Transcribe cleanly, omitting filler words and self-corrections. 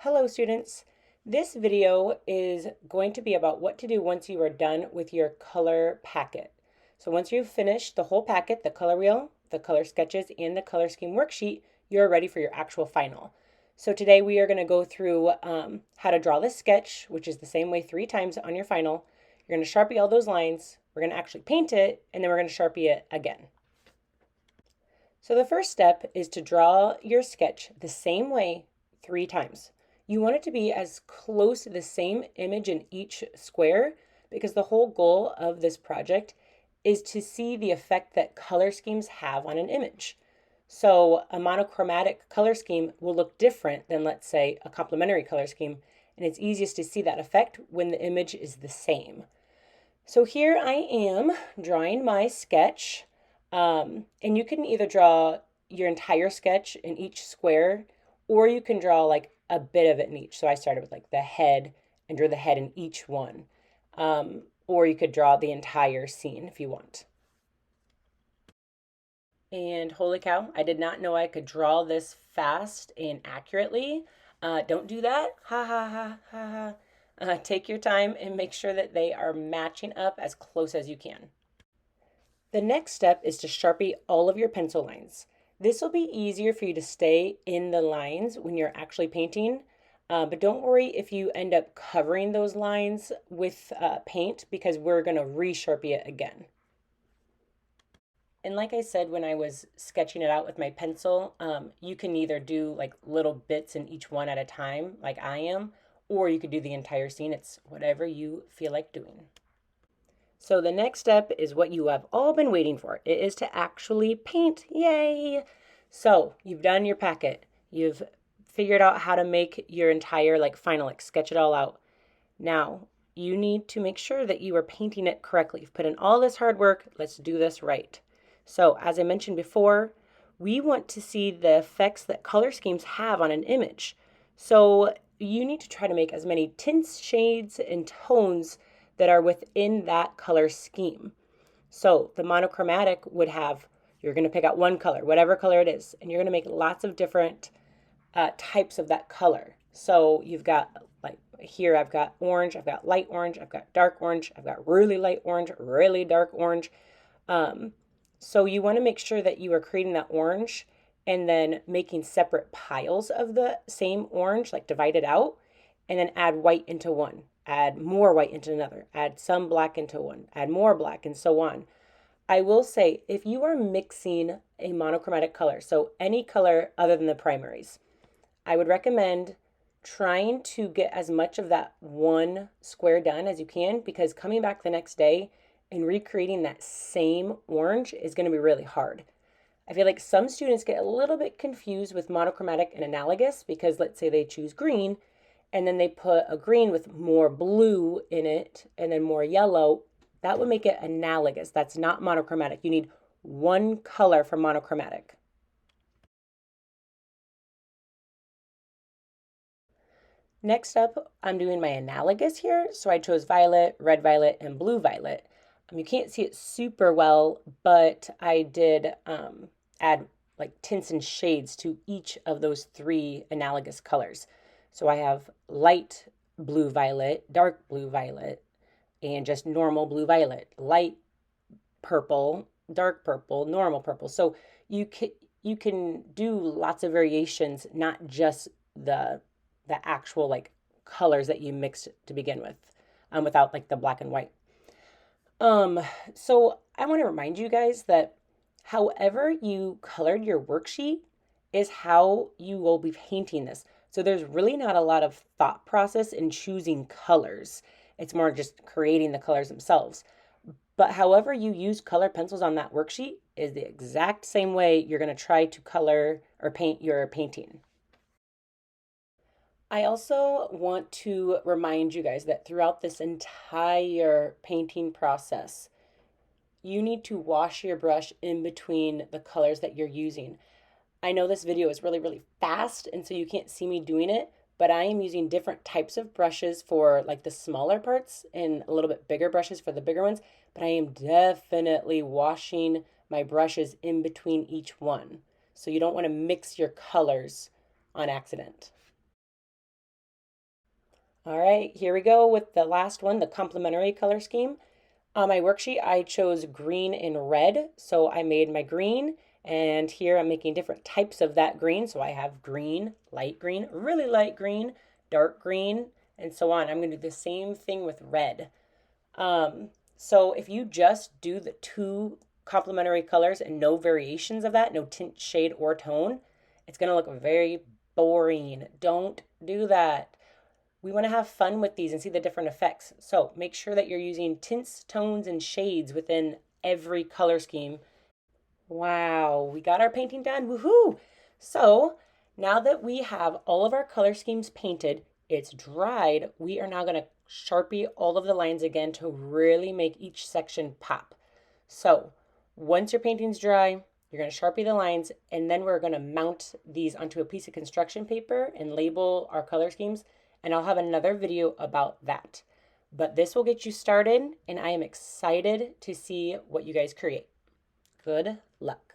Hello students. This video is going to be about what to do once you are done with your color packet. So once you've finished the whole packet, the color wheel, the color sketches, and the color scheme worksheet, you're ready for your actual final. So today we are going to go through how to draw this sketch, which is the same way 3 times on your final. You're going to Sharpie all those lines, we're going to actually paint it, and then we're going to Sharpie it again. So the first step is to draw your sketch the same way 3 times. You want it to be as close to the same image in each square because the whole goal of this project is to see the effect that color schemes have on an image. So a monochromatic color scheme will look different than, let's say, a complementary color scheme, and it's easiest to see that effect when the image is the same. So here I am drawing my sketch, and you can either draw your entire sketch in each square, or you can draw like a bit of it in each. So I started with like the head and drew the head in each one. Or you could draw the entire scene if you want. And holy cow, I did not know I could draw this fast and accurately. Don't do that. Ha ha ha ha ha. Take your time and make sure that they are matching up as close as you can. The next step is to Sharpie all of your pencil lines. This will be easier for you to stay in the lines when you're actually painting, but don't worry if you end up covering those lines with paint because we're going to re-Sharpie it again. And like I said, when I was sketching it out with my pencil, you can either do like little bits in each one at a time, like I am, or you could do the entire scene. It's whatever you feel like doing. So the next step is what you have all been waiting for. It is to actually paint. Yay! So you've done your packet. You've figured out how to make your entire final sketch it all out. Now you need to make sure that you are painting it correctly. You've put in all this hard work. Let's do this right. So as I mentioned before, we want to see the effects that color schemes have on an image. So you need to try to make as many tints, shades, and tones that are within that color scheme. So the monochromatic would have, you're going to pick out one color, whatever color it is, and you're going to make lots of different types of that color. So you've got like here I've got orange, I've got light orange, I've got dark orange, I've got really light orange, really dark orange. So you want to make sure that you are creating that orange and then making separate piles of the same orange, like divide it out, and then add white into one, add more white into another, add some black into one, add more black, and so on. I will say, if you are mixing a monochromatic color, so any color other than the primaries, I would recommend trying to get as much of that one square done as you can, because coming back the next day and recreating that same orange is going to be really hard. I feel like some students get a little bit confused with monochromatic and analogous because let's say they choose green and then they put a green with more blue in it and then more yellow. That would make it analogous. That's not monochromatic. You need one color for monochromatic. Next up, I'm doing my analogous here. So I chose violet, red violet, and blue violet. You can't see it super well, but I did add like tints and shades to each of those 3 analogous colors. So I have light blue violet, dark blue violet, and just normal blue violet, light purple, dark purple, normal purple. So you can do lots of variations, not just the actual colors that you mixed to begin with, without like the black and white. So I want to remind you guys that however you colored your worksheet is how you will be painting this. So there's really not a lot of thought process in choosing colors. It's more just creating the colors themselves. But however you use color pencils on that worksheet is the exact same way you're going to try to color or paint your painting. I also want to remind you guys that throughout this entire painting process, you need to wash your brush in between the colors that you're using. I know this video is really, really fast, and so you can't see me doing it, but I am using different types of brushes for like the smaller parts and a little bit bigger brushes for the bigger ones, but I am definitely washing my brushes in between each one. So you don't want to mix your colors on accident. All right, here we go with the last one, the complementary color scheme. On my worksheet, I chose green and red, so I made my green, and here I'm making different types of that green. So I have green, really light green, dark green, and so on. I'm going to do the same thing with red. So if you just do the two complementary colors and no variations of that, no tint, shade, or tone, it's going to look very boring. Don't do that. We want to have fun with these and see the different effects. So make sure that you're using tints, tones, and shades within every color scheme. Wow, we got our painting done. Woohoo! So now that we have all of our color schemes painted, it's dried, we are now going to Sharpie all of the lines again to really make each section pop. So once your painting's dry, you're going to Sharpie the lines, and then we're going to mount these onto a piece of construction paper and label our color schemes. And I'll have another video about that. But this will get you started, and I am excited to see what you guys create. Good luck.